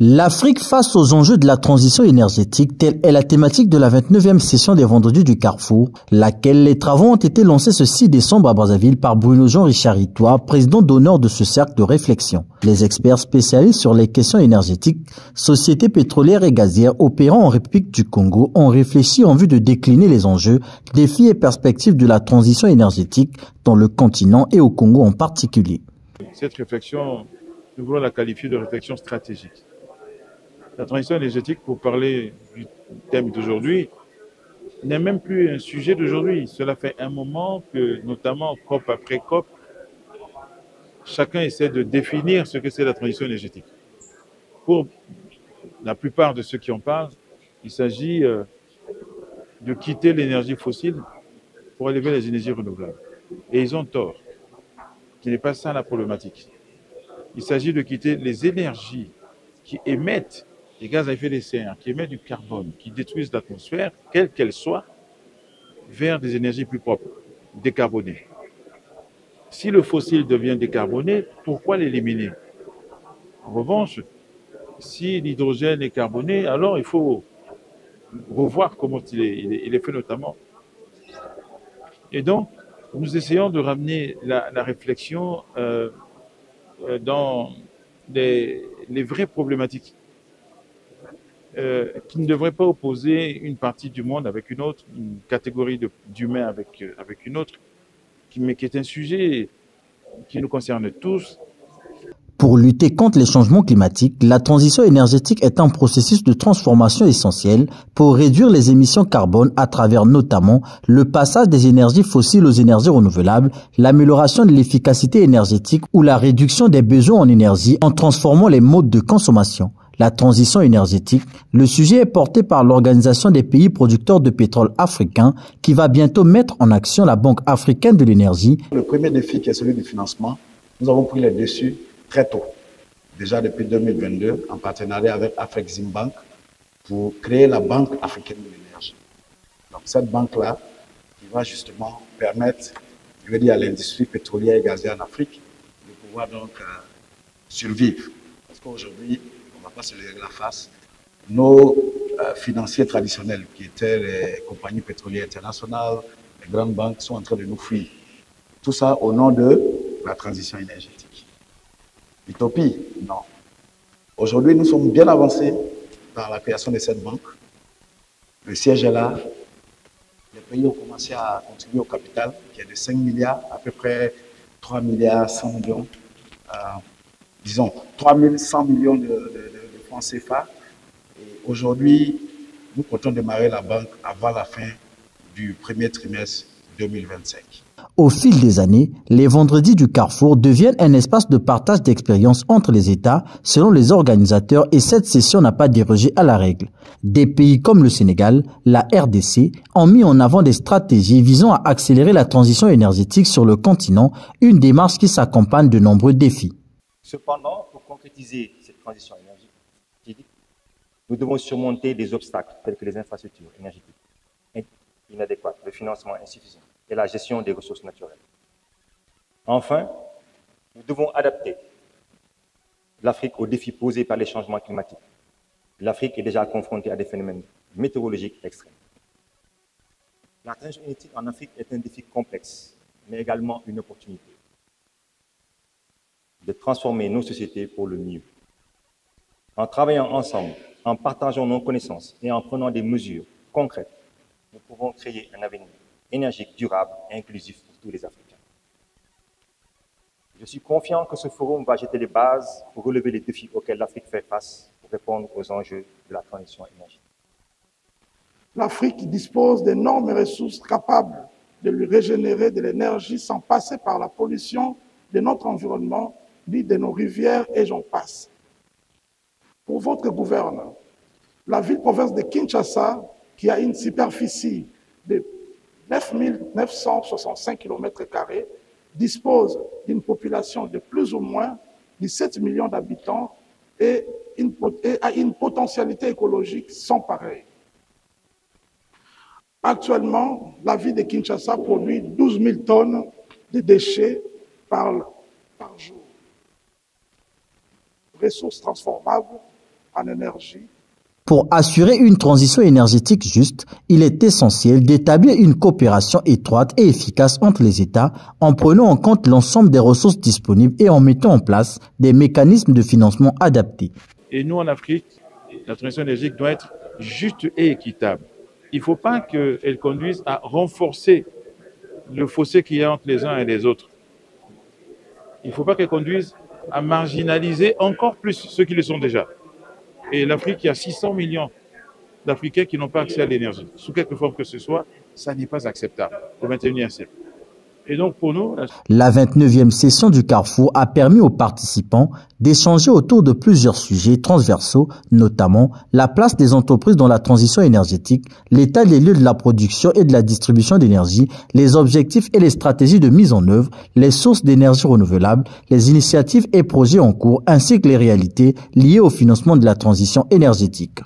L'Afrique face aux enjeux de la transition énergétique, telle est la thématique de la 29e session des Vendredis du Carrefour, laquelle les travaux ont été lancés ce 6 décembre à Brazzaville par Bruno Jean-Richard Itoa, président d'honneur de ce cercle de réflexion. Les experts spécialistes sur les questions énergétiques, sociétés pétrolières et gazières opérant en République du Congo ont réfléchi en vue de décliner les enjeux, défis et perspectives de la transition énergétique dans le continent et au Congo en particulier. Cette réflexion, nous voulons la qualifier de réflexion stratégique. La transition énergétique, pour parler du thème d'aujourd'hui, n'est même plus un sujet d'aujourd'hui. Cela fait un moment que, notamment COP après COP, chacun essaie de définir ce que c'est la transition énergétique. Pour la plupart de ceux qui en parlent, il s'agit de quitter l'énergie fossile pour élever les énergies renouvelables. Et ils ont tort. Ce n'est pas ça la problématique. Il s'agit de quitter les énergies qui émettent des gaz à effet de serre, qui émettent du carbone, qui détruisent l'atmosphère, quelle qu'elle soit, vers des énergies plus propres, décarbonées. Si le fossile devient décarboné, pourquoi l'éliminer? En revanche, si l'hydrogène est carboné, alors il faut revoir comment il est fait notamment. Et donc, nous essayons de ramener la réflexion dans les vraies problématiques qui ne devraient pas opposer une partie du monde avec une autre, une catégorie d'humains avec une autre, mais qui est un sujet qui nous concerne tous. Pour lutter contre les changements climatiques, la transition énergétique est un processus de transformation essentiel pour réduire les émissions carbone à travers notamment le passage des énergies fossiles aux énergies renouvelables, l'amélioration de l'efficacité énergétique ou la réduction des besoins en énergie en transformant les modes de consommation. La transition énergétique, le sujet est porté par l'Organisation des pays producteurs de pétrole africains qui va bientôt mettre en action la Banque africaine de l'énergie. Le premier défi qui est celui du financement, nous avons pris les dessus très tôt, déjà depuis 2022, en partenariat avec Afreximbank pour créer la Banque africaine de l'énergie. Donc cette banque-là, qui va justement permettre, je veux dire, à l'industrie pétrolière et gazière en Afrique de pouvoir donc survivre. Parce qu'aujourd'hui, on ne va pas se leurrer la face, nos financiers traditionnels, qui étaient les compagnies pétrolières internationales, les grandes banques, sont en train de nous fuir. Tout ça au nom de la transition énergétique. Utopie? Non. Aujourd'hui, nous sommes bien avancés dans la création de cette banque. Le siège est là. Les pays ont commencé à contribuer au capital, qui est de 5 milliards, à peu près 3 milliards 100 millions, disons 3100 millions de francs CFA. Et aujourd'hui, nous comptons démarrer la banque avant la fin du premier trimestre 2025. Au fil des années, les Vendredis du Carrefour deviennent un espace de partage d'expériences entre les États, selon les organisateurs, et cette session n'a pas dérogé à la règle. Des pays comme le Sénégal, la RDC, ont mis en avant des stratégies visant à accélérer la transition énergétique sur le continent, une démarche qui s'accompagne de nombreux défis. Cependant, pour concrétiser cette transition énergétique, nous devons surmonter des obstacles tels que les infrastructures énergétiques inadéquates, le financement insuffisant et la gestion des ressources naturelles. Enfin, nous devons adapter l'Afrique aux défis posés par les changements climatiques. L'Afrique est déjà confrontée à des phénomènes météorologiques extrêmes. La transition énergétique en Afrique est un défi complexe, mais également une opportunité de transformer nos sociétés pour le mieux. En travaillant ensemble, en partageant nos connaissances et en prenant des mesures concrètes, nous pouvons créer un avenir énergique, durable et inclusif pour tous les Africains. Je suis confiant que ce forum va jeter les bases pour relever les défis auxquels l'Afrique fait face pour répondre aux enjeux de la transition énergétique. L'Afrique dispose d'énormes ressources capables de lui régénérer de l'énergie sans passer par la pollution de notre environnement, ni de nos rivières, et j'en passe. Pour votre gouverneur, la ville-province de Kinshasa, qui a une superficie de 9 965 km², dispose d'une population de plus ou moins 17 millions d'habitants et a une potentialité écologique sans pareil. Actuellement, la ville de Kinshasa produit 12 000 tonnes de déchets par jour. Ressources transformables en énergie. Pour assurer une transition énergétique juste, il est essentiel d'établir une coopération étroite et efficace entre les États en prenant en compte l'ensemble des ressources disponibles et en mettant en place des mécanismes de financement adaptés. Et nous, en Afrique, la transition énergétique doit être juste et équitable. Il ne faut pas qu'elle conduise à renforcer le fossé qu'il y a entre les uns et les autres. Il ne faut pas qu'elle conduise à marginaliser encore plus ceux qui le sont déjà. Et l'Afrique, il y a 600 millions d'Africains qui n'ont pas accès à l'énergie. Sous quelque forme que ce soit, ça n'est pas acceptable au XXIe siècle. Et donc pour nous... La 29e session du Carrefour a permis aux participants d'échanger autour de plusieurs sujets transversaux, notamment la place des entreprises dans la transition énergétique, l'état des lieux de la production et de la distribution d'énergie, les objectifs et les stratégies de mise en œuvre, les sources d'énergie renouvelable, les initiatives et projets en cours, ainsi que les réalités liées au financement de la transition énergétique.